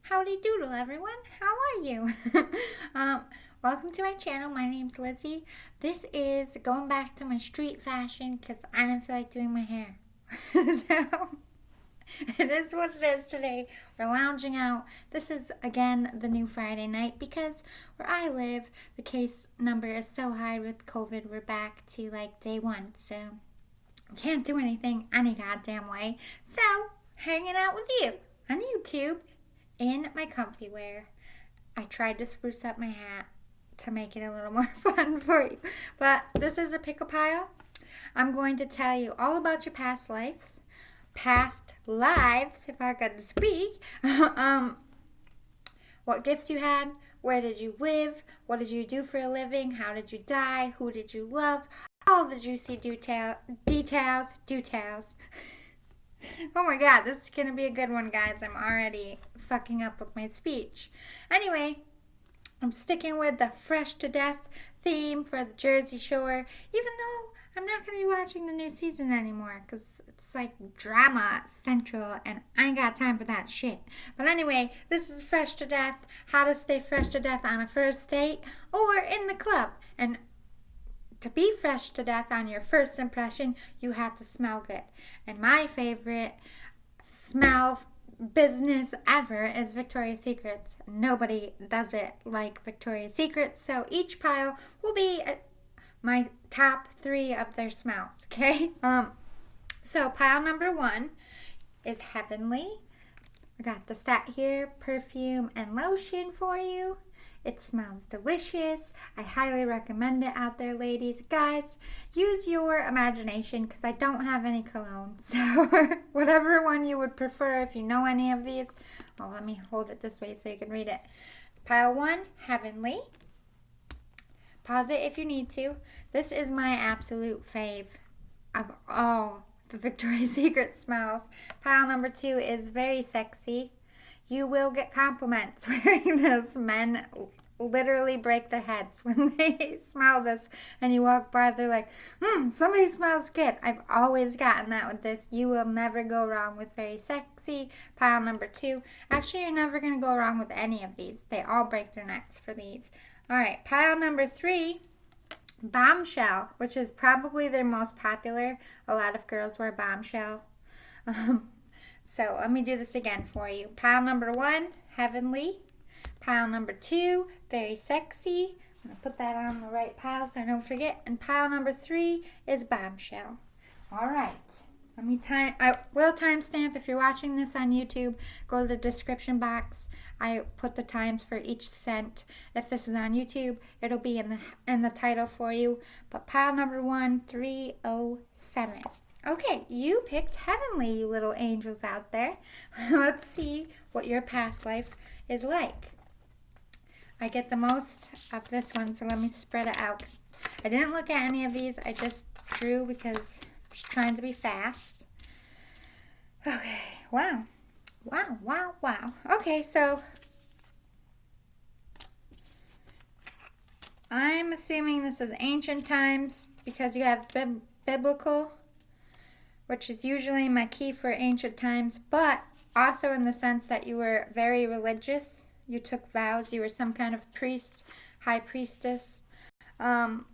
Howdy doodle, everyone. How are you? um, Welcome to my channel. My name's Lizzie. This is going back to my street fashion because I didn't feel like doing my hair. So, it is what it is today. We're lounging out. This is, again, the new Friday night because where I live, the case number is so high with COVID, we're back to like day one. So, can't do anything any goddamn way. So, hanging out with you on YouTube in my comfy wear. I tried to spruce up my hat to make it a little more fun for you. But this is a pickle pile. I'm going to tell you all about your past lives. Past lives, if I could speak. What gifts you had, where did you live, what did you do for a living, how did you die, who did you love, all the juicy details. Oh my god, this is going to be a good one, guys. I'm already fucking up with my speech. Anyway, I'm sticking with the fresh to death theme for the Jersey Shore, even though I'm not going to be watching the new season anymore because it's like drama central and I ain't got time for that shit. But anyway, this is fresh to death, how to stay fresh to death on a first date or in the club. And to be fresh to death on your first impression, you have to smell good. And my favorite smell business ever is Victoria's Secret's. Nobody does it like Victoria's Secret. So each pile will be my top 3 of their smells, okay? So pile number 1 is Heavenly. I got the set here, perfume and lotion for you. It smells delicious. I highly recommend it out there, ladies. Guys, use your imagination because I don't have any cologne. So whatever one you would prefer, if you know any of these. Well, let me hold it this way so you can read it. Pile 1, Heavenly. Pause it if you need to. This is my absolute fave of all the Victoria's Secret smells. Pile number 2 is Very Sexy. You will get compliments wearing this. Men literally break their heads when they smell this and you walk by, they're like, somebody smells good. I've always gotten that with this. You will never go wrong with Very Sexy. Pile number 2. Actually, you're never going to go wrong with any of these. They all break their necks for these. Alright, pile number 3. Bombshell, which is probably their most popular. A lot of girls wear Bombshell. So let me do this again for you. Pile number 1, Heavenly. Pile number 2, Very Sexy. I'm going to put that on the right pile so I don't forget. And pile number 3 is Bombshell. All right. I will timestamp. If you're watching this on YouTube, go to the description box. I put the times for each scent. If this is on YouTube, it'll be in the title for you. But pile number 1, 307. Okay, you picked Heavenly, you little angels out there. Let's see what your past life is like. I get the most of this one, so let me spread it out. I didn't look at any of these. I just drew because I was trying to be fast. Okay, wow. Okay, so I'm assuming this is ancient times because you have biblical, which is usually my key for ancient times, but also in the sense that you were very religious. You took vows. You were some kind of priest, high priestess. In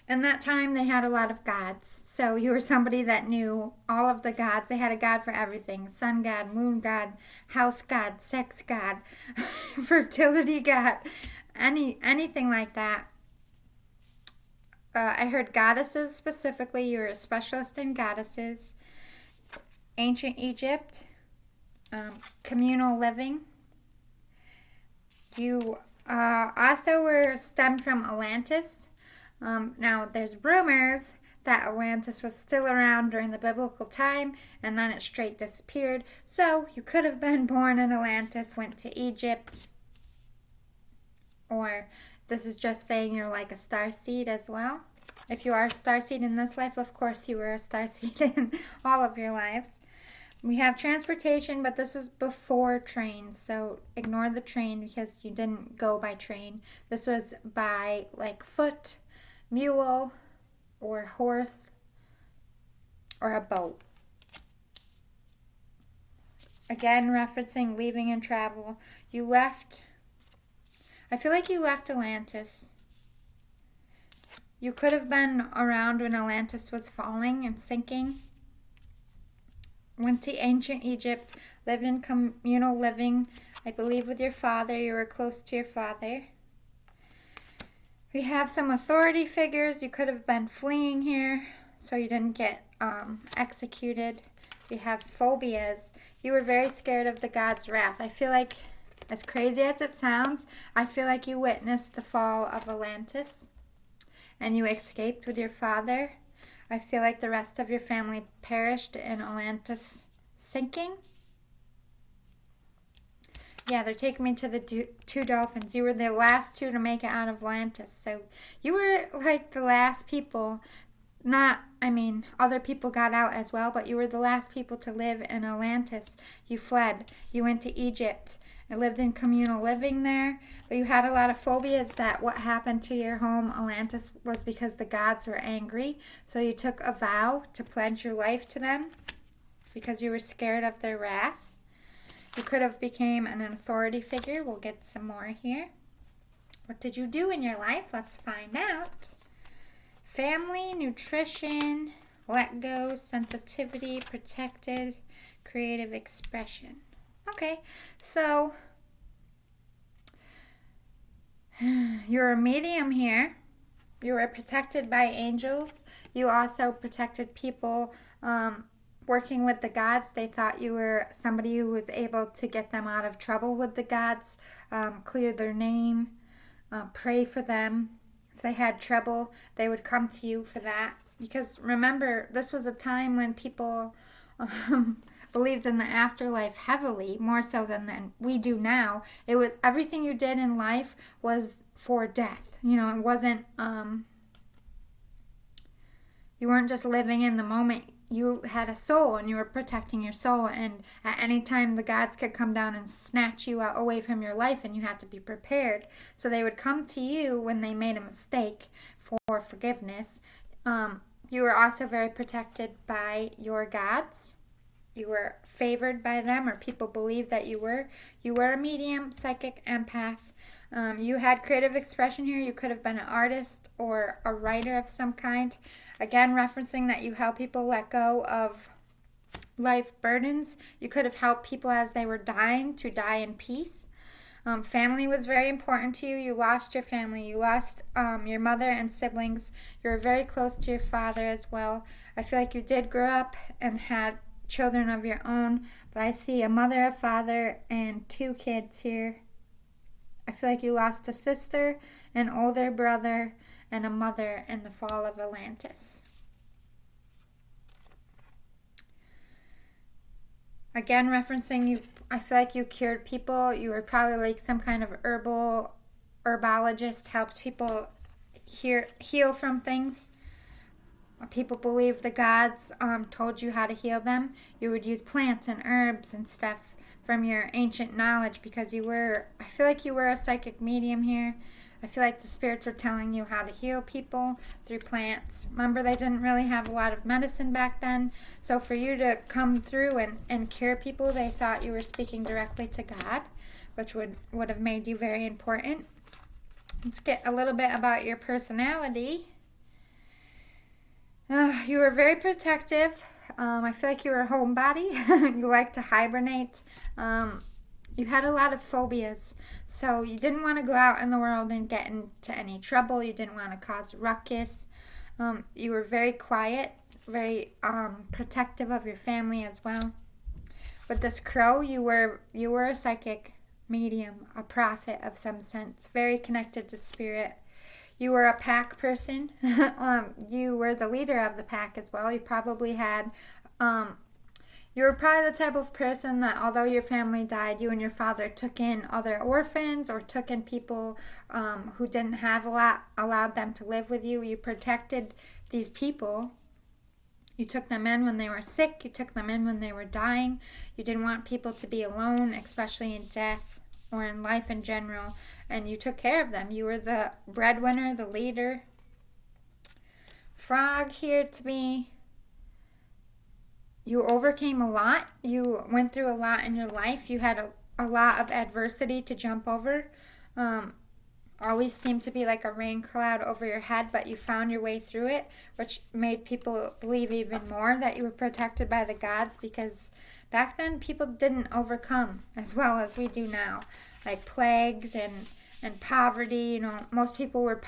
that time, they had a lot of gods. So you were somebody that knew all of the gods. They had a god for everything. Sun god, moon god, health god, sex god, fertility god, anything like that. I heard goddesses specifically. You were a specialist in goddesses. Ancient Egypt. Communal living. You also were stemmed from Atlantis. Now, there's rumors that Atlantis was still around during the biblical time, and then it straight disappeared. So, you could have been born in Atlantis, went to Egypt, or this is just saying you're like a starseed as well. If you are a starseed in this life, of course you were a starseed in all of your lives. We have transportation, but this is before trains, so ignore the train because you didn't go by train. This was by like foot, mule, or horse, or a boat. Again, referencing leaving and travel. You left. I feel like you left Atlantis. You could have been around when Atlantis was falling and sinking. Went to ancient Egypt. Lived in communal living, I believe, with your father. You were close to your father. We have some authority figures. You could have been fleeing here so you didn't get executed. We have phobias. You were very scared of the god's wrath. I feel like, as crazy as it sounds, I feel like you witnessed the fall of Atlantis and you escaped with your father. I feel like the rest of your family perished in Atlantis sinking. Yeah, they're taking me to the two dolphins. You were the last two to make it out of Atlantis. So you were like the last people. Other people got out as well, but you were the last people to live in Atlantis. You fled. You went to Egypt and lived in communal living there. But you had a lot of phobias that what happened to your home, Atlantis, was because the gods were angry. So you took a vow to pledge your life to them because you were scared of their wrath. You could have became an authority figure. We'll get some more here. What did you do in your life? Let's find out. Family, nutrition, let go, sensitivity, protected, creative expression. Okay, so you're a medium here. You were protected by angels. You also protected people working with the gods. They thought you were somebody who was able to get them out of trouble with the gods, clear their name, pray for them. If they had trouble, they would come to you for that. Because remember, this was a time when people believed in the afterlife heavily, more so than we do now. It was everything you did in life was for death. It wasn't. You weren't just living in the moment. You had a soul and you were protecting your soul, and at any time the gods could come down and snatch you away from your life, and you had to be prepared. So they would come to you when they made a mistake for forgiveness. You were also very protected by your gods. You were favored by them, or people believed that you were. You were a medium, psychic, empath. You had creative expression here. You could have been an artist or a writer of some kind. Again, referencing that you help people let go of life burdens. You could have helped people as they were dying to die in peace. Family was very important to you. You lost your family. You lost your mother and siblings. You were very close to your father as well. I feel like you did grow up and had children of your own, but I see a mother, a father, and 2 kids here. I feel like you lost a sister, an older brother, and a mother in the fall of Atlantis. Again, referencing you, I feel like you cured people. You were probably like some kind of herbologist, helped people heal from things. People believe the gods told you how to heal them. You would use plants and herbs and stuff from your ancient knowledge because I feel like you were a psychic medium here. I feel like the spirits are telling you how to heal people through plants. Remember, they didn't really have a lot of medicine back then. So for you to come through and cure people, they thought you were speaking directly to God, which would have made you very important. Let's get a little bit about your personality. You were very protective. I feel like you were a homebody. You like to hibernate. You had a lot of phobias. So you didn't want to go out in the world and get into any trouble. You didn't want to cause a ruckus. You were very quiet, very protective of your family as well. With this crow, you were a psychic medium, a prophet of some sense, very connected to spirit. You were a pack person. You were the leader of the pack as well. You probably had... You were probably the type of person that although your family died, you and your father took in other orphans or took in people who didn't have a lot, allowed them to live with you. You protected these people. You took them in when they were sick. You took them in when they were dying. You didn't want people to be alone, especially in death or in life in general. And you took care of them. You were the breadwinner, the leader. Frog here to me. you overcame a lot. You went through a lot in your life. You had a lot of adversity to jump over. Always seemed to be like a rain cloud over your head, but you found your way through it, which made people believe even more that you were protected by the gods, because back then people didn't overcome as well as we do now, like plagues and poverty. You know, most people were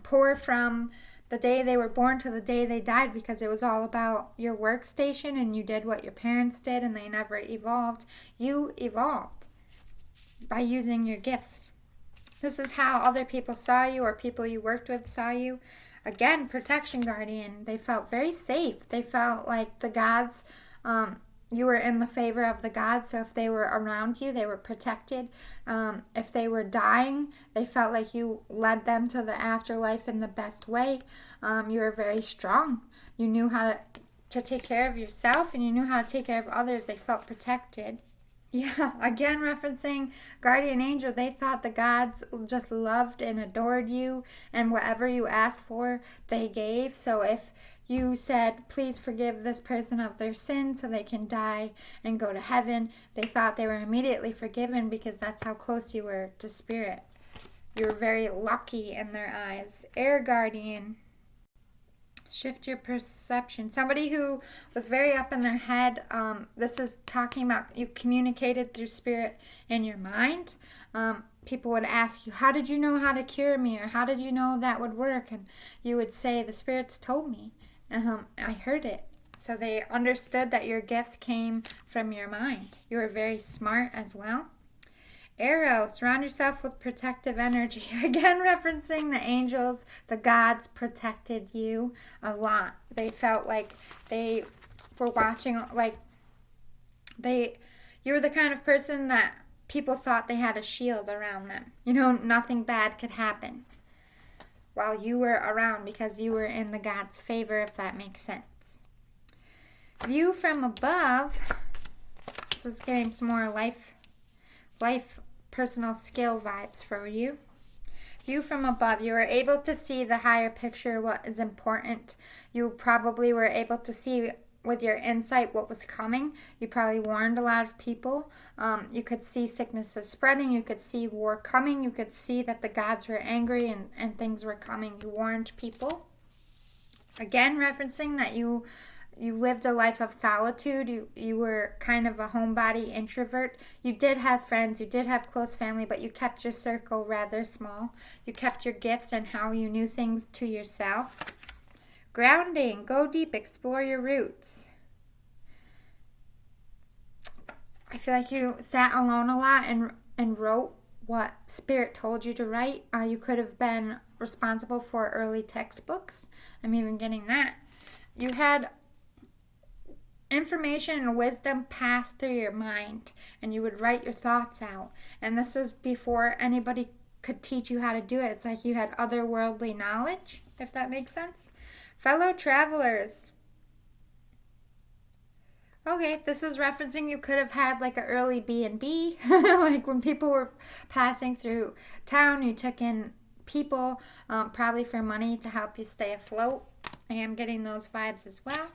poor from the day they were born to the day they died, because it was all about your workstation and you did what your parents did and they never evolved. You evolved by using your gifts. This is how other people saw you, or people you worked with saw you. Again, protection guardian. They felt very safe. They felt like the gods, you were in the favor of the gods. So if they were around you, they were protected. If they were dying, they felt like you led them to the afterlife in the best way. You were very strong. You knew how to take care of yourself, and you knew how to take care of others. They felt protected. Yeah, again referencing guardian angel, they thought the gods just loved and adored you, and whatever you asked for, they gave. So if you said, please forgive this person of their sins so they can die and go to heaven, they thought they were immediately forgiven, because that's how close you were to spirit. You were very lucky in their eyes. Air guardian. Shift your perception. Somebody who was very up in their head. This is talking about you communicated through spirit in your mind. People would ask you, how did you know how to cure me? Or how did you know that would work? And you would say, the spirits told me. I heard it. So they understood that your gifts came from your mind. You were very smart as well. Arrow, surround yourself with protective energy. Again, referencing the angels, the gods protected you a lot. They felt like they were watching, like you were the kind of person that people thought they had a shield around them. You know, nothing bad could happen while you were around, because you were in the God's favor, if that makes sense. View from above. This is getting some more life personal skill vibes for you. View from above. You were able to see the higher picture, what is important. You probably were able to see with your insight what was coming. You probably warned a lot of people. You could see sicknesses spreading. You could see war coming. You could see that the gods were angry and things were coming. You warned people. Again, referencing that you lived a life of solitude. You were kind of a homebody introvert. You did have friends. You did have close family, but you kept your circle rather small. You kept your gifts and how you knew things to yourself. Grounding. Go deep. Explore your roots. I feel like you sat alone a lot and wrote what Spirit told you to write. You could have been responsible for early textbooks. I'm even getting that. You had information and wisdom passed through your mind, and you would write your thoughts out. And this is before anybody could teach you how to do it. It's like you had otherworldly knowledge, if that makes sense. Fellow travelers. Okay, this is referencing you could have had like an early B&B. Like when people were passing through town, you took in people, probably for money to help you stay afloat. I am getting those vibes as well.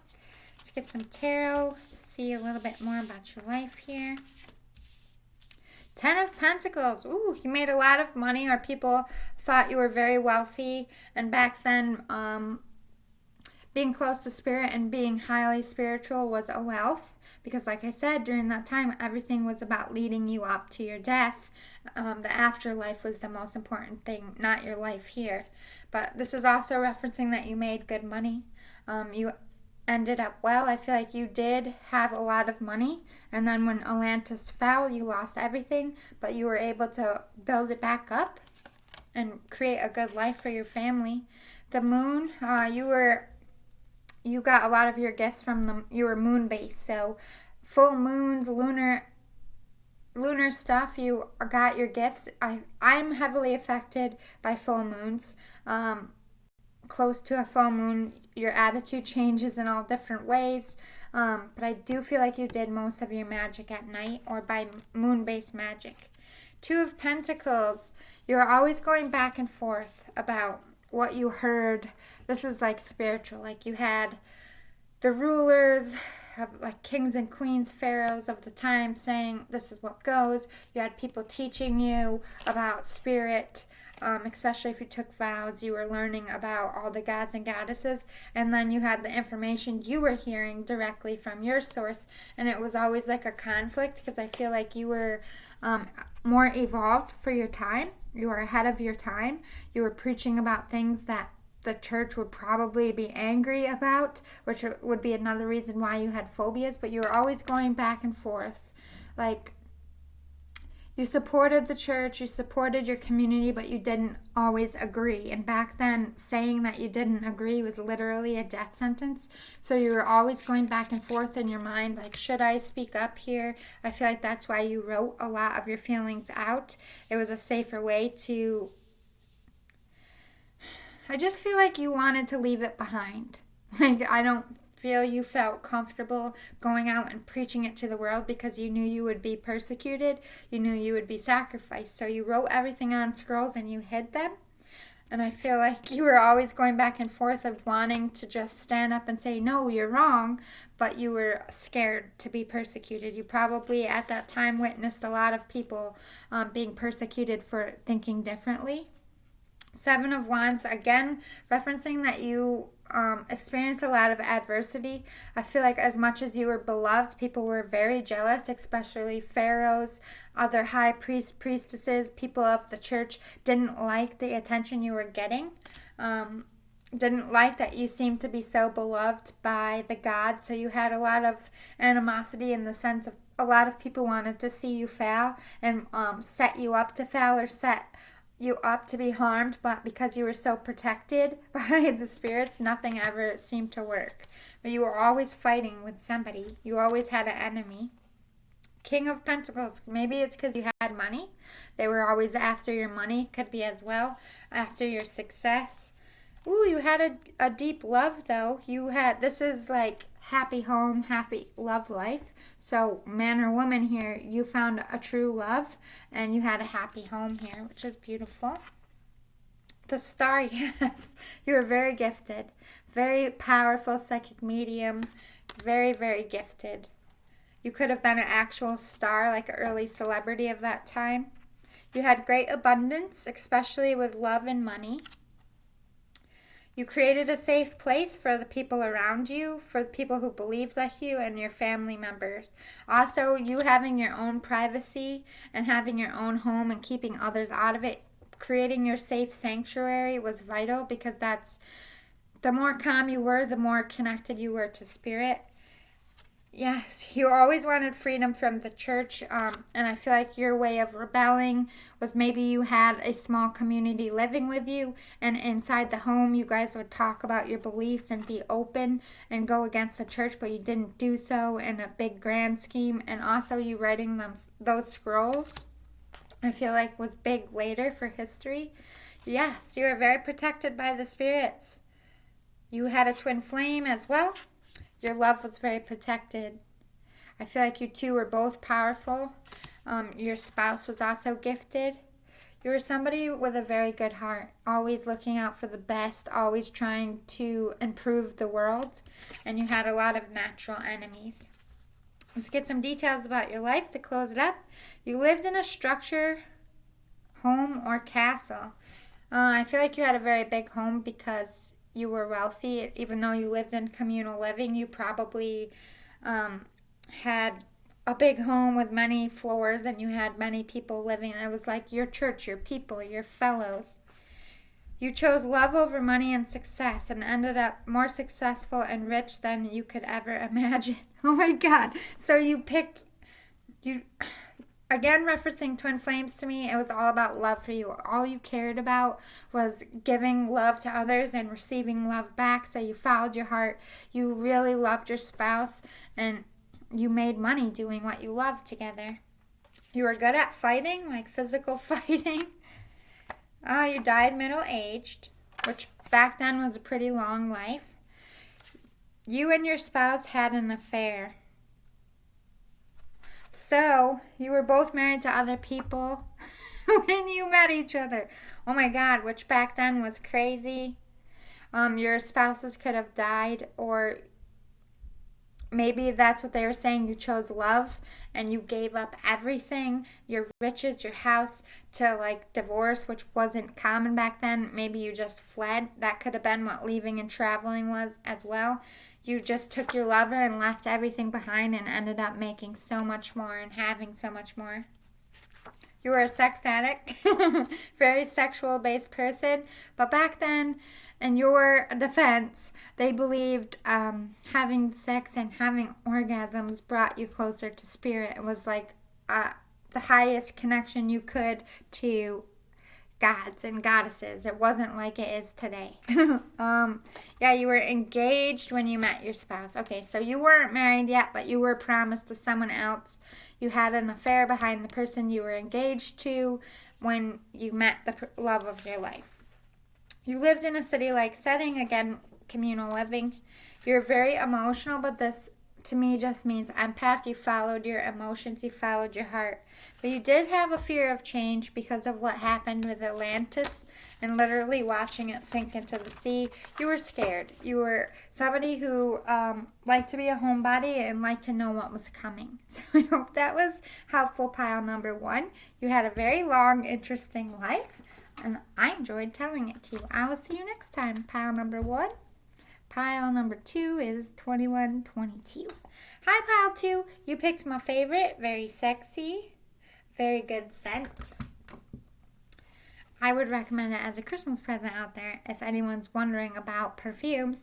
Let's get some tarot, see a little bit more about your life here. 10 of Pentacles. Ooh, you made a lot of money, or people thought you were very wealthy. And back then, being close to spirit and being highly spiritual was a wealth. Because like I said, during that time, everything was about leading you up to your death. The afterlife was the most important thing, not your life here. But this is also referencing that you made good money. You ended up well. I feel like you did have a lot of money, and then when Atlantis fell, you lost everything, but you were able to build it back up and create a good life for your family. The moon, you got a lot of your gifts from you were moon based, so full moons, lunar stuff, you got your gifts. I'm heavily affected by full moons. Close to a full moon, your attitude changes in all different ways, but I do feel like you did most of your magic at night or by moon-based magic. 2 of Pentacles, you're always going back and forth about what you heard. This is like spiritual, like you had the rulers, have like kings and queens, pharaohs of the time saying this is what goes. You had people teaching you about spirit, especially if you took vows. You were learning about all the gods and goddesses, and then you had the information you were hearing directly from your source, and it was always like a conflict because I feel like you were more evolved for your time. You were ahead of your time. You were preaching about things that the church would probably be angry about, which would be another reason why you had phobias, but you were always going back and forth. Like, you supported the church, you supported your community, but you didn't always agree. And back then, saying that you didn't agree was literally a death sentence. So you were always going back and forth in your mind, like, should I speak up here? I feel like that's why you wrote a lot of your feelings out. It was a safer way to... I just feel like you wanted to leave it behind. Like, I don't feel you felt comfortable going out and preaching it to the world because you knew you would be persecuted. You knew you would be sacrificed. So you wrote everything on scrolls and you hid them. And I feel like you were always going back and forth of wanting to just stand up and say, no, you're wrong, but you were scared to be persecuted. You probably at that time witnessed a lot of people being persecuted for thinking differently. Seven of Wands, again, referencing that you experienced a lot of adversity. I feel like as much as you were beloved, people were very jealous, especially pharaohs, other high priests, priestesses, people of the church didn't like the attention you were getting. Didn't like that you seemed to be so beloved by the gods. So you had a lot of animosity in the sense of a lot of people wanted to see you fail and set you up to fail or set you up to be harmed, but because you were so protected by the spirits, nothing ever seemed to work. But you were always fighting with somebody. You always had an enemy. King of Pentacles, maybe it's because you had money. They were always after your money, could be as well, after your success. Ooh, you had a deep love though. This is like happy home, happy love life. So, man or woman here, you found a true love and you had a happy home here, which is beautiful. The Star, yes. You were very gifted. Very powerful psychic medium. Very, very gifted. You could have been an actual star, like an early celebrity of that time. You had great abundance, especially with love and money. You created a safe place for the people around you, for the people who believed like you and your family members. Also, you having your own privacy and having your own home and keeping others out of it, creating your safe sanctuary was vital because the more calm you were, the more connected you were to spirit. Yes, you always wanted freedom from the church, and I feel like your way of rebelling was maybe you had a small community living with you, and inside the home you guys would talk about your beliefs and be open and go against the church, but you didn't do so in a big grand scheme. And also you writing those scrolls, I feel like was big later for history. Yes, you were very protected by the spirits. You had a twin flame as well. Your love was very protected. I feel like you two were both powerful. Your spouse was also gifted. You were somebody with a very good heart, always looking out for the best, always trying to improve the world. And you had a lot of natural enemies. Let's get some details about your life to close it up. You lived in a structure, home, or castle. I feel like you had a very big home because you were wealthy. Even though you lived in communal living, you probably had a big home with many floors and you had many people living. It was like your church, your people, your fellows. You chose love over money and success and ended up more successful and rich than you could ever imagine. Oh my God. So you again, referencing twin flames to me, it was all about love for you. All you cared about was giving love to others and receiving love back. So you followed your heart. You really loved your spouse and you made money doing what you loved together. You were good at fighting, like physical fighting. You died middle-aged, which back then was a pretty long life. You and your spouse had an affair. So, you were both married to other people when you met each other. Oh my God, which back then was crazy. Your spouses could have died, or maybe that's what they were saying. You chose love and you gave up everything, your riches, your house, to like divorce, which wasn't common back then. Maybe you just fled. That could have been what leaving and traveling was as well. You just took your lover and left everything behind and ended up making so much more and having so much more. You were a sex addict, very sexual based person. But back then, in your defense, they believed having sex and having orgasms brought you closer to spirit. It was like the highest connection you could to gods and goddesses. It wasn't like it is today. Yeah, you were engaged when you met your spouse. Okay, so you weren't married yet, but you were promised to someone else. You had an affair behind the person you were engaged to when you met the love of your life. You lived in a city-like setting, again, communal living. You're very emotional, but this to me just means empath. You followed your emotions, you followed your heart. But you did have a fear of change because of what happened with Atlantis and literally watching it sink into the sea. You were scared. You were somebody who liked to be a homebody and liked to know what was coming. So I hope that was helpful, pile number 1. You had a very long, interesting life, and I enjoyed telling it to you. I will see you next time, pile number 1. Pile number 2 is 2122. Hi, pile 2. You picked my favorite. Very sexy. Very good scent. I would recommend it as a Christmas present out there if anyone's wondering about perfumes.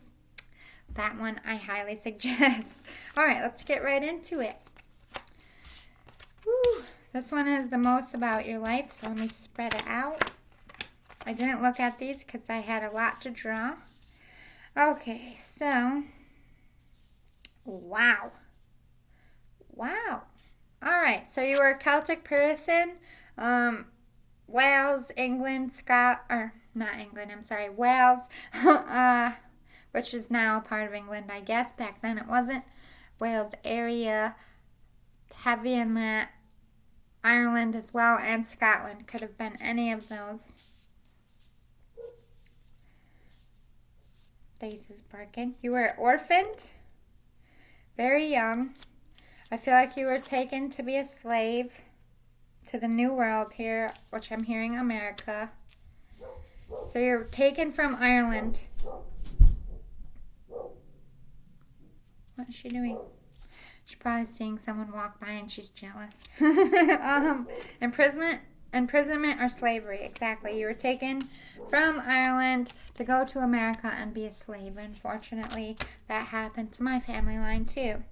That one I highly suggest. Alright, let's get right into it. Whew, this one is the most about your life, so let me spread it out. I didn't look at these because I had a lot to draw. Okay, so, wow. Alright, so you were a Celtic person, Wales, England, Wales, which is now a part of England, I guess. Back then it wasn't. Wales area, heavy in that. Ireland as well, and Scotland. Could have been any of those. Daisy's barking. You were orphaned, very young. I feel like you were taken to be a slave to the New World here, which I'm hearing America. So you're taken from Ireland. What is she doing? She's probably seeing someone walk by and she's jealous. Imprisonment or slavery, exactly. You were taken from Ireland to go to America and be a slave. Unfortunately, that happened to my family line too.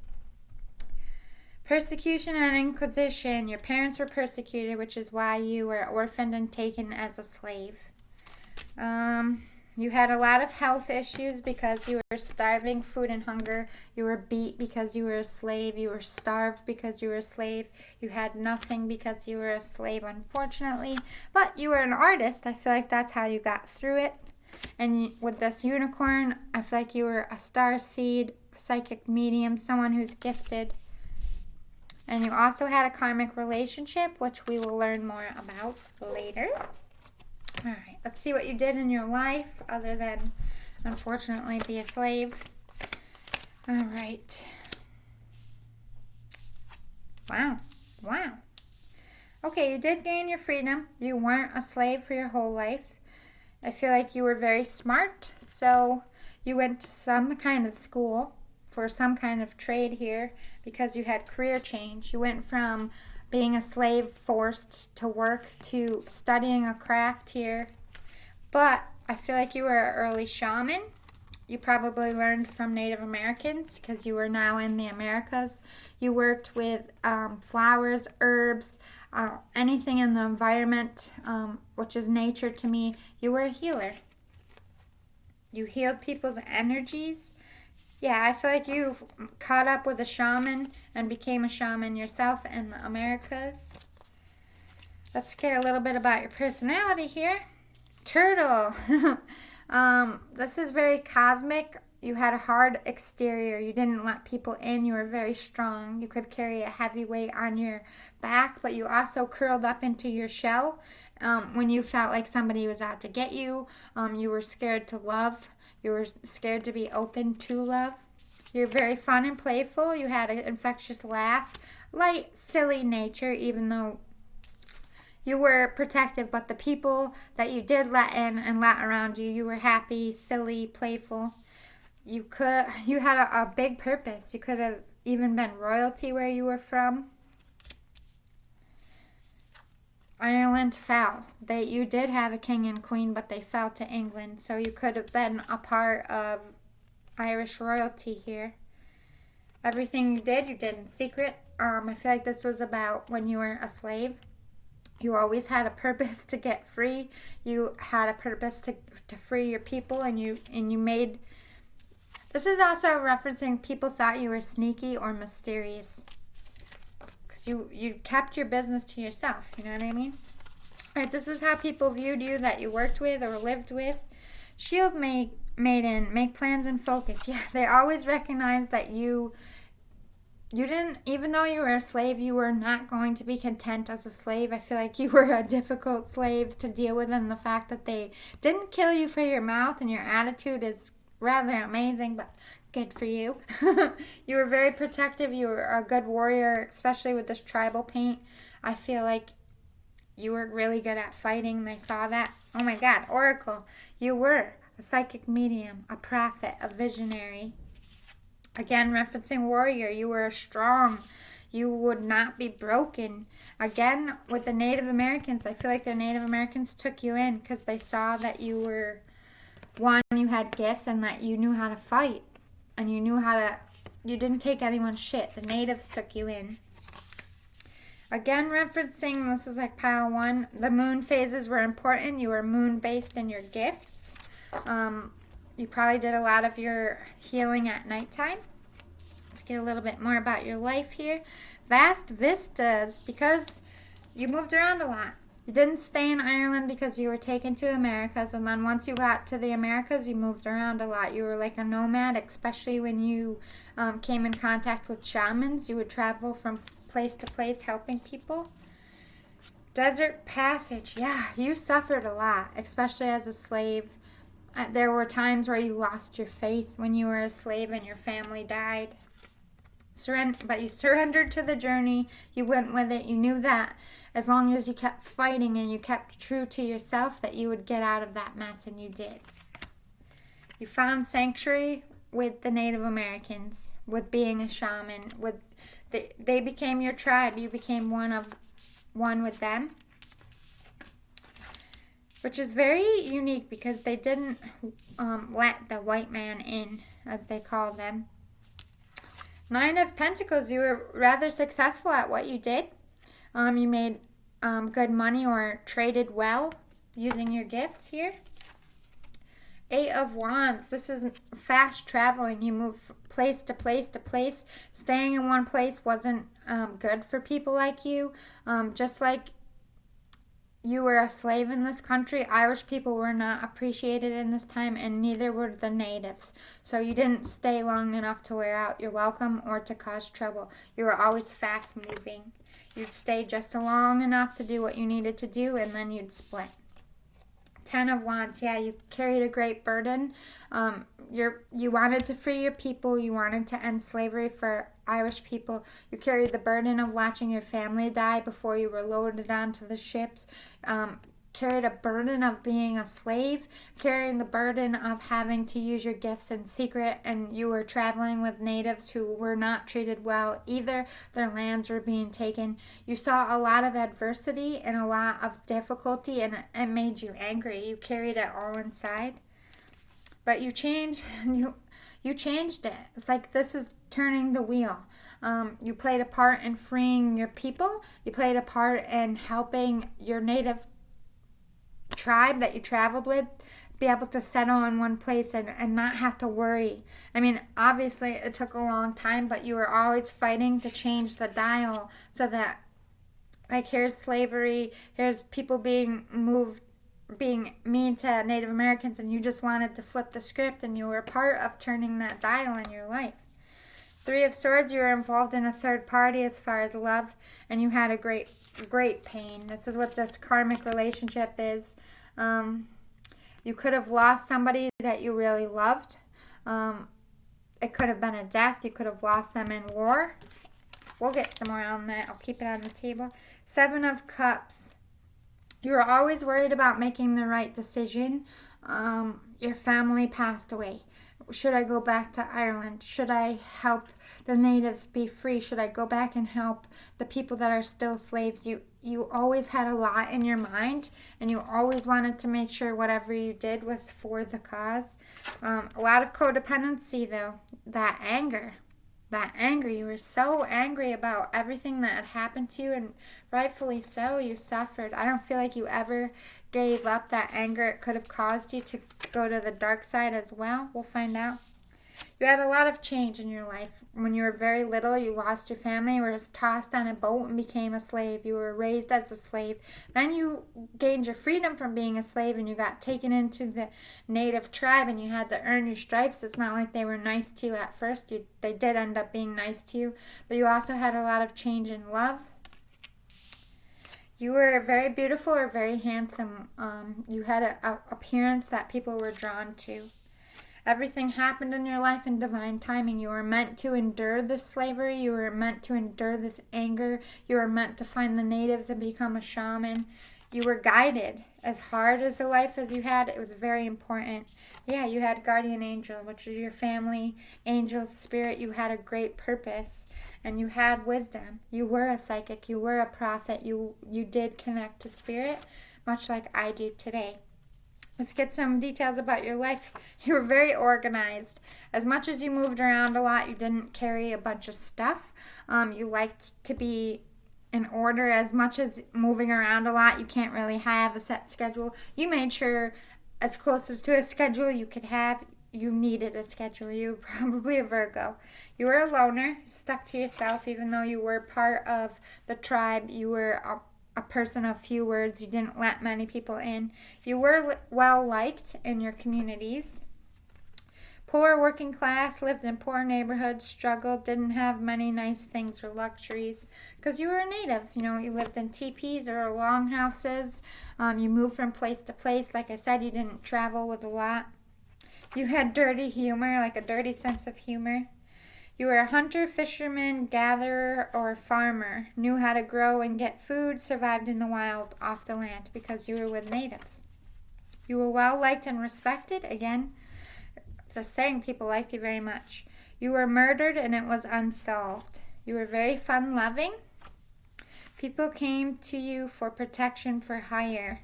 Persecution and Inquisition. Your parents were persecuted, which is why you were orphaned and taken as a slave. You had a lot of health issues because you were starving, food and hunger. You were beat because you were a slave. You were starved because you were a slave. You had nothing because you were a slave, unfortunately. But you were an artist. I feel like that's how you got through it. And with this unicorn, I feel like you were a star seed, psychic medium, someone who's gifted. And you also had a karmic relationship, which we will learn more about later. All right, let's see what you did in your life other than, unfortunately, be a slave. All right. Wow. Okay, you did gain your freedom. You weren't a slave for your whole life. I feel like you were very smart, so you went to some kind of school for some kind of trade here because you had career change. You went from being a slave forced to work to studying a craft here. But I feel like you were an early shaman. You probably learned from Native Americans because you were now in the Americas. You worked with flowers, herbs, anything in the environment, which is nature to me. You were a healer. You healed people's energies. Yeah, I feel like you caught up with a shaman and became a shaman yourself in the Americas. Let's get a little bit about your personality here. Turtle. This is very cosmic. You had a hard exterior. You didn't let people in. You were very strong. You could carry a heavy weight on your back, but you also curled up into your shell when you felt like somebody was out to get you. You were scared to love. You were scared to be open to love. You're very fun and playful. You had an infectious laugh, light, silly nature, even though you were protective, but the people that you did let in and let around you, you were happy, silly, playful. You had a big purpose. You could have even been royalty where you were from. Ireland fell. You did have a king and queen, but they fell to England, so you could have been a part of Irish royalty here. Everything you did in secret. I feel like this was about when you were a slave. You always had a purpose to get free. You had a purpose to free your people, and you made. This is also referencing people thought you were sneaky or mysterious. You kept your business to yourself, you know what I mean? Right, this is how people viewed you that you worked with or lived with. Shield maiden, make plans and focus. Yeah, they always recognized that you didn't, even though you were a slave, you were not going to be content as a slave. I feel like you were a difficult slave to deal with, and the fact that they didn't kill you for your mouth and your attitude is rather amazing, but good for you. You were very protective. You were a good warrior, especially with this tribal paint. I feel like you were really good at fighting. They saw that. Oh my God, Oracle. You were a psychic medium, a prophet, a visionary. Again, referencing warrior. You were strong. You would not be broken. Again, with the Native Americans, I feel like the Native Americans took you in because they saw that you were, one, you had gifts, and that you knew how to fight. And you didn't take anyone's shit. The natives took you in. Again, referencing, this is like pile 1. The moon phases were important. You were moon-based in your gifts. You probably did a lot of your healing at nighttime. Let's get a little bit more about your life here. Vast vistas, because you moved around a lot. You didn't stay in Ireland because you were taken to Americas, and then once you got to the Americas, you moved around a lot. You were like a nomad, especially when you came in contact with shamans. You would travel from place to place helping people. Desert passage, yeah, you suffered a lot, especially as a slave. There were times where you lost your faith when you were a slave and your family died. But you surrendered to the journey. You went with it. You knew that as long as you kept fighting and you kept true to yourself, that you would get out of that mess, and you did. You found sanctuary with the Native Americans, with being a shaman. They became your tribe. You became one with them, which is very unique because they didn't let the white man in, as they call them. 9 of Pentacles, you were rather successful at what you did. You made good money or traded well using your gifts here. 8 of Wands, this is fast traveling. You move place to place to place. Staying in one place wasn't good for people like you. Just like you were a slave in this country, Irish people were not appreciated in this time, and neither were the natives. So you didn't stay long enough to wear out your welcome or to cause trouble. You were always fast moving. You'd stay just long enough to do what you needed to do, and then you'd split. 10 of Wands, yeah, you carried a great burden. You wanted to free your people. You wanted to end slavery for Irish people. You carried the burden of watching your family die before you were loaded onto the ships. Carried a burden of being a slave, carrying the burden of having to use your gifts in secret, and you were traveling with natives who were not treated well either. Their lands were being taken. You saw a lot of adversity and a lot of difficulty, and it made you angry. You carried it all inside. But you changed it. It's like this is turning the wheel. You played a part in freeing your people. You played a part in helping your native tribe that you traveled with be able to settle in one place and not have to worry. I mean, obviously it took a long time, but you were always fighting to change the dial so that, like, here's slavery, here's people being mean to Native Americans, and you just wanted to flip the script, and you were a part of turning that dial in your life. 3 of Swords, you were involved in a third party as far as love, and you had a great pain. This is what this karmic relationship is. You could have lost somebody that you really loved. It could have been a death. You could have lost them in war. We'll get some more on that. I'll keep it on the table. 7 of Cups. You were always worried about making the right decision. Your family passed away. Should I go back to Ireland? Should I help the natives be free? Should I go back and help the people that are still slaves? You always had a lot in your mind, and you always wanted to make sure whatever you did was for the cause. A lot of codependency, though. That anger, you were so angry about everything that had happened to you, and rightfully so, you suffered. I don't feel like you ever gave up that anger. It could have caused you to go to the dark side as well. We'll find out. You had a lot of change in your life. When you were very little, you lost your family, you were tossed on a boat and became a slave. You were raised as a slave. Then you gained your freedom from being a slave, and you got taken into the native tribe, and you had to earn your stripes. It's not like they were nice to you at first. They did end up being nice to you, but you also had a lot of change in love. You were very beautiful or very handsome. You had an appearance that people were drawn to. Everything happened in your life in divine timing. You were meant to endure this slavery. You were meant to endure this anger. You were meant to find the natives and become a shaman. You were guided. As hard as the life as you had, it was very important. Yeah, you had guardian angel, which is your family angel spirit. You had a great purpose, and you had wisdom. You were a psychic. You were a prophet. You did connect to spirit, much like I do today. Let's get some details about your life. You were very organized. As much as you moved around a lot, you didn't carry a bunch of stuff. You liked to be in order. As much as moving around a lot, you can't really have a set schedule. You made sure as close as to a schedule you could have. You needed a schedule. You were probably a Virgo. You were a loner, stuck to yourself, even though you were part of the tribe. You were a person of few words. You didn't let many people in. You were well liked in your communities. Poor working class, lived in poor neighborhoods, struggled, didn't have many nice things or luxuries because you were a native. You lived in teepees or longhouses. You moved from place to place. Like I said, you didn't travel with a lot. You had dirty humor, like a dirty sense of humor. You were a hunter, fisherman, gatherer, or farmer, knew how to grow and get food, survived in the wild off the land because you were with natives. You were well liked and respected. Again, just saying, people liked you very much. You were murdered and it was unsolved. You were very fun-loving. People came to you for protection for hire.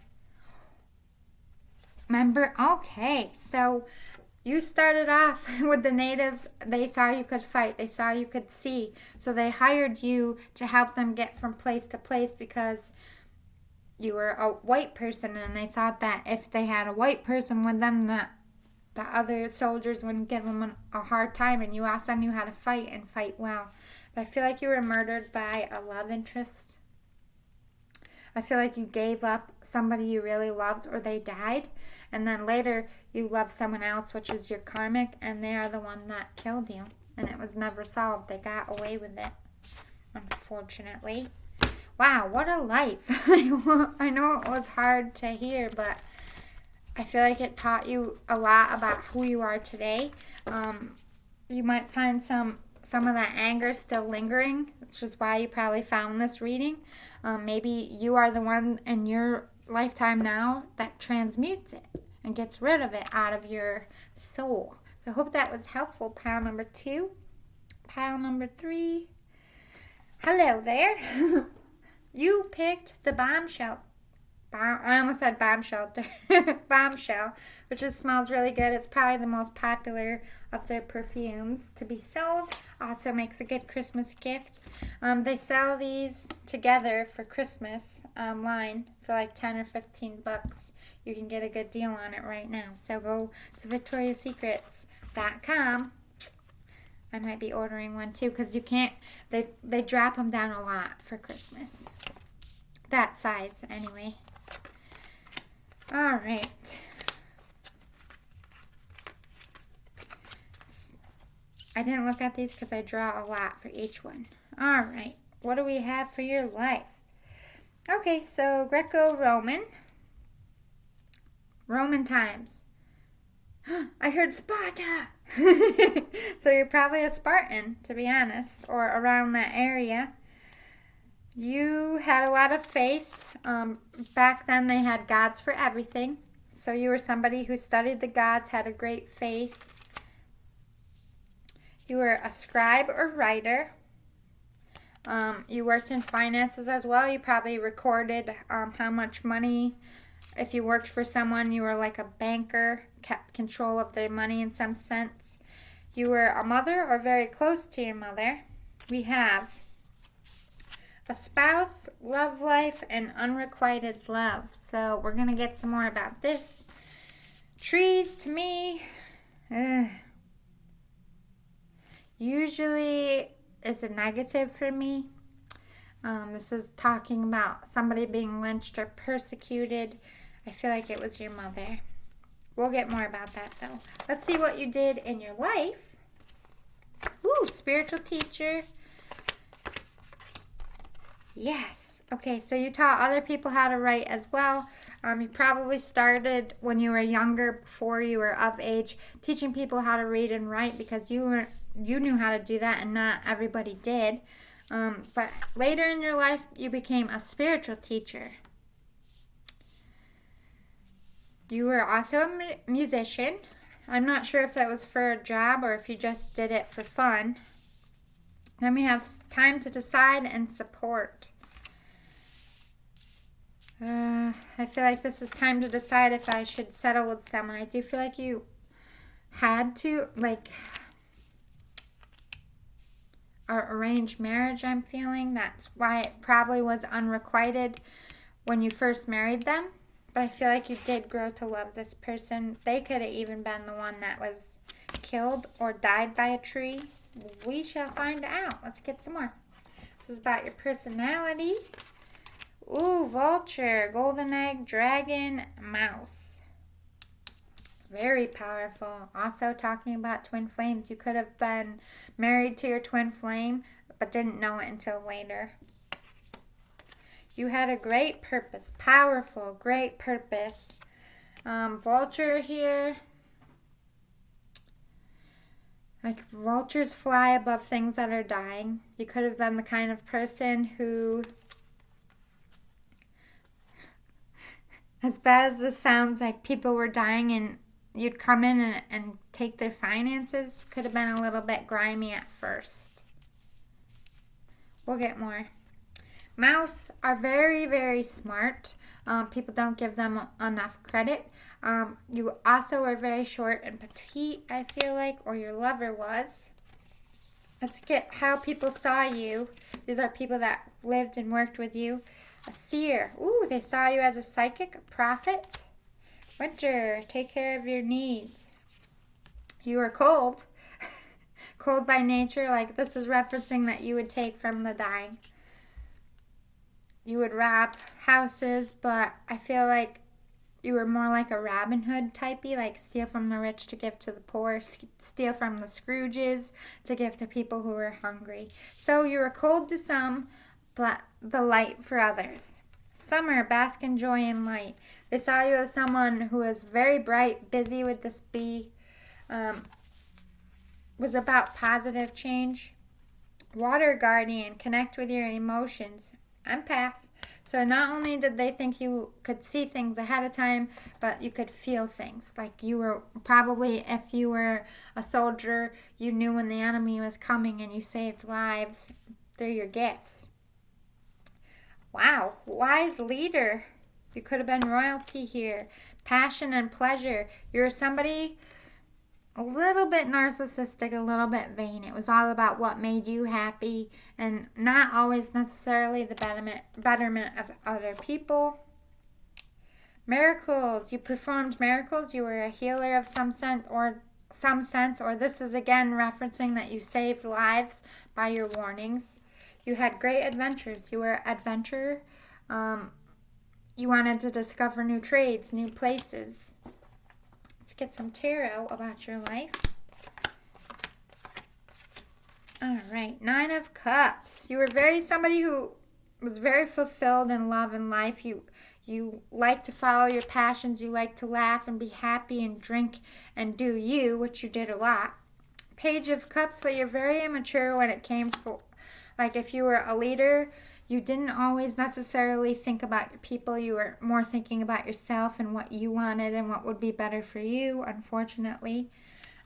Remember? Okay, so you started off with the natives. They saw you could fight. They saw you could see. So they hired you to help them get from place to place because you were a white person, and they thought that if they had a white person with them, that the other soldiers wouldn't give them a hard time, and you also knew how to fight and fight well. But I feel like you were murdered by a love interest. I feel like you gave up somebody you really loved, or they died, and then later you loved someone else, which is your karmic, and they are the one that killed you, and it was never solved. They got away with it, unfortunately. Wow, what a life. I know it was hard to hear, but I feel like it taught you a lot about who you are today. You might find some of that anger still lingering, which is why you probably found this reading. Maybe you are the one in your lifetime now that transmutes it and gets rid of it out of your soul. So I hope that was helpful. Pile number 2. Pile number 3. Hello there. You picked the Bombshell. I almost said bomb shelter. Bombshell, which smells really good. It's probably the most popular of their perfumes to be sold. Also makes a good Christmas gift. They sell these together for Christmas online for like 10 or 15 bucks. You can get a good deal on it right now. So go to victoriasecrets.com. I might be ordering one too because you can't, they drop them down a lot for Christmas. That size anyway. All right. I didn't look at these because I draw a lot for each one. All right. What do we have for your life? Okay, so Greco-Roman. Roman times. I heard Sparta. So you're probably a Spartan, to be honest, or around that area. You had a lot of faith. Back then, they had gods for everything. So you were somebody who studied the gods, had a great faith. You were a scribe or writer. You worked in finances as well. You probably recorded how much money. If you worked for someone, you were like a banker, kept control of their money in some sense. You were a mother or very close to your mother. We have a spouse, love life, and unrequited love. So we're going to get some more about this. Trees, to me, usually is a negative for me. This is talking about somebody being lynched or persecuted. I feel like it was your mother. We'll get more about that, though. Let's see what you did in your life. Ooh, spiritual teacher. Yes. Okay, so you taught other people how to write as well. You probably started when you were younger, before you were of age, teaching people how to read and write because you knew how to do that and not everybody did. But later in your life, you became a spiritual teacher. You were also a musician. I'm not sure if that was for a job or if you just did it for fun. Then we have time to decide and support. I feel like this is time to decide if I should settle with someone. I do feel like you had to, like, arranged marriage, I'm feeling. That's why it probably was unrequited when you first married them. But I feel like you did grow to love this person. They could have even been the one that was killed or died by a tree. We shall find out. Let's get some more. This is about your personality. Ooh, vulture, golden egg, dragon, mouse. Very powerful. Also talking about twin flames. You could have been married to your twin flame, but didn't know it until later. You had a great purpose. Powerful, great purpose. Vulture here. Like, vultures fly above things that are dying. You could have been the kind of person who, as bad as this sounds, like people were dying and you'd come in and take their finances. Could have been a little bit grimy at first. We'll get more. Mouse are very, very smart. People don't give them enough credit. You also are very short and petite, I feel like, or your lover was. Let's get how people saw you. These are people that lived and worked with you. A seer. Ooh, they saw you as a psychic, a prophet. Winter, take care of your needs. You were cold. Cold by nature, like this is referencing that you would take from the dying. You would rob houses, but I feel like you were more like a Robin Hood typey, like steal from the rich to give to the poor, steal from the Scrooges to give to people who were hungry. So you were cold to some, but the light for others. Summer, bask in joy and light. They saw you as someone who was very bright, busy with this bee, was about positive change. Water guardian, connect with your emotions. Empath. So not only did they think you could see things ahead of time, but you could feel things. Like you were probably, if you were a soldier, you knew when the enemy was coming and you saved lives through your gifts. Wow. Wise leader. You could have been royalty here. Passion and pleasure. You're somebody a little bit narcissistic, a little bit vain. It was all about what made you happy and not always necessarily the betterment of other people. Miracles. You performed miracles. You were a healer of some sense, or this is again referencing that you saved lives by your warnings. You had great adventures. You were an adventurer. You wanted to discover new trades, new places. Let's get some tarot about your life. All right, 9 of Cups. You were somebody who was very fulfilled in love and life. You like to follow your passions. You like to laugh and be happy and drink and do you, which you did a lot. Page of Cups, but you're very immature when it came for, like, if you were a leader, you didn't always necessarily think about your people. You were more thinking about yourself and what you wanted and what would be better for you, unfortunately.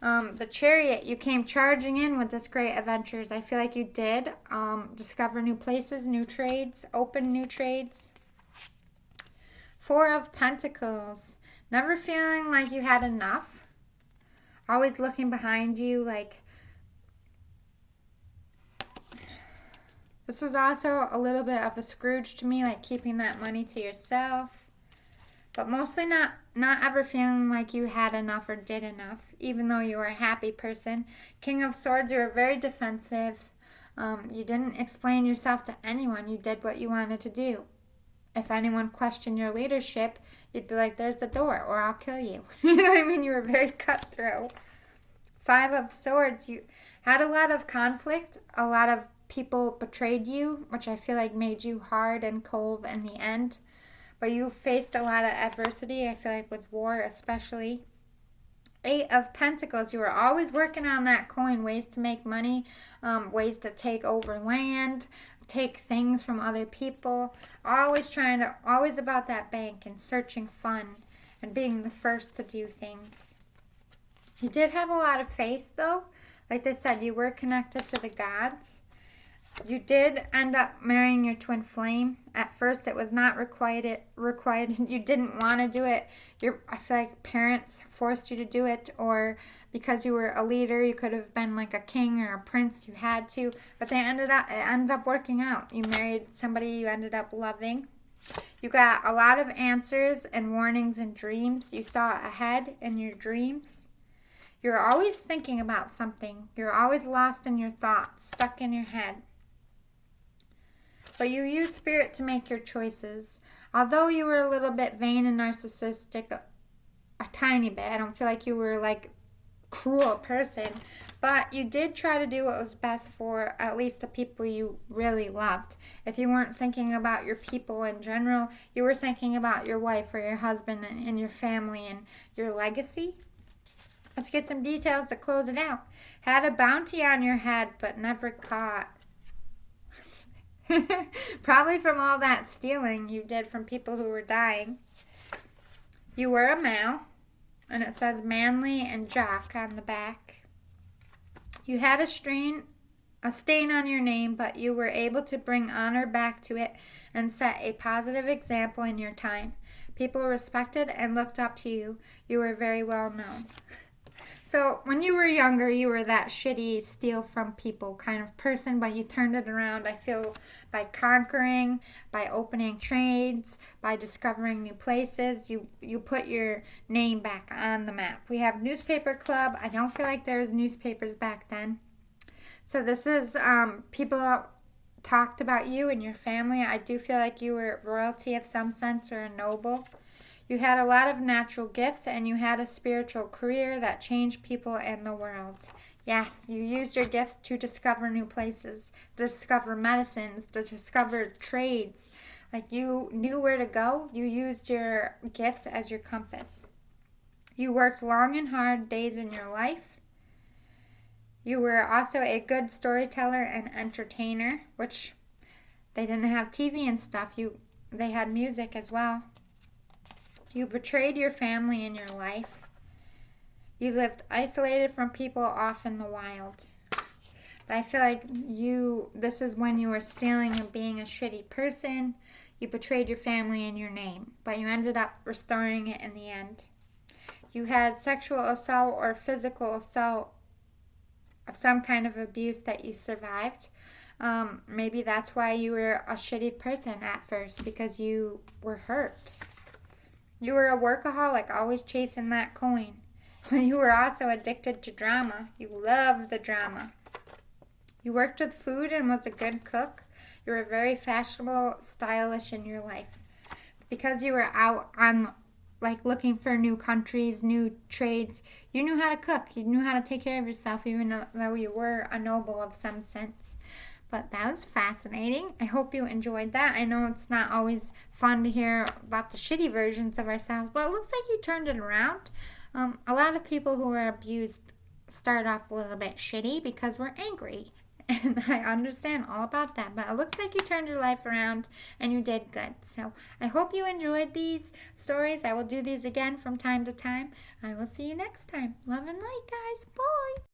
The Chariot, you came charging in with this great adventures. I feel like you did discover new places, new trades, open new trades. Four of Pentacles, never feeling like you had enough. Always looking behind you, like, this is also a little bit of a Scrooge to me, like keeping that money to yourself. But mostly not ever feeling like you had enough or did enough, even though you were a happy person. King of Swords, you were very defensive. You didn't explain yourself to anyone. You did what you wanted to do. If anyone questioned your leadership, you'd be like, there's the door, or I'll kill you. You know what I mean? You were very cutthroat. Five of Swords, you had a lot of conflict. A lot of people betrayed you, which I feel like made you hard and cold in the end. But you faced a lot of adversity, I feel like with war especially. Eight of Pentacles, you were always working on that coin, ways to make money, ways to take over land, take things from other people, always about that bank and searching fun and being the first to do things. You did have a lot of faith though. Like they said, you were connected to the gods. You did end up marrying your twin flame. At first it was not required. You didn't want to do it. I feel like parents forced you to do it, or because you were a leader, you could have been like a king or a prince, you had to, but it ended up working out. You married somebody you ended up loving. You got a lot of answers and warnings and dreams. You saw ahead in your dreams. You're always thinking about something. You're always lost in your thoughts, stuck in your head. But you use spirit to make your choices. Although you were a little bit vain and narcissistic, a tiny bit. I don't feel like you were like cruel person, but you did try to do what was best for at least the people you really loved. If you weren't thinking about your people in general, you were thinking about your wife or your husband and your family and your legacy. Let's get some details to close it out. Had a bounty on your head, but never caught. Probably from all that stealing you did from people who were dying. You were a male, and it says manly and jock on the back. You had a stain on your name, but you were able to bring honor back to it and set a positive example in your time. People respected and looked up to you. You were very well known. So when you were younger, you were that shitty, steal from people kind of person, but you turned it around, I feel, by conquering, by opening trades, by discovering new places. You put your name back on the map. We have newspaper club. I don't feel like there was newspapers back then. So this is people talked about you and your family. I do feel like you were royalty of some sense or a noble. You had a lot of natural gifts, and you had a spiritual career that changed people and the world. Yes, you used your gifts to discover new places, to discover medicines, to discover trades. Like you knew where to go. You used your gifts as your compass. You worked long and hard days in your life. You were also a good storyteller and entertainer, which they didn't have TV and stuff. They had music as well. You betrayed your family in your life. You lived isolated from people off in the wild. I feel like this is when you were stealing and being a shitty person. You betrayed your family and your name, but you ended up restoring it in the end. You had sexual assault or physical assault of some kind of abuse that you survived. Maybe that's why you were a shitty person at first, because you were hurt. You were a workaholic, always chasing that coin. You were also addicted to drama. You loved the drama. You worked with food and was a good cook. You were very fashionable, stylish in your life. Because you were out on looking for new countries, new trades, you knew how to cook. You knew how to take care of yourself, even though you were a noble of some sense. But that was fascinating. I hope you enjoyed that. I know it's not always fun to hear about the shitty versions of ourselves, but it looks like you turned it around. A lot of people who were abused start off a little bit shitty because we're angry. And I understand all about that. But it looks like you turned your life around and you did good. So I hope you enjoyed these stories. I will do these again from time to time. I will see you next time. Love and light, guys. Bye.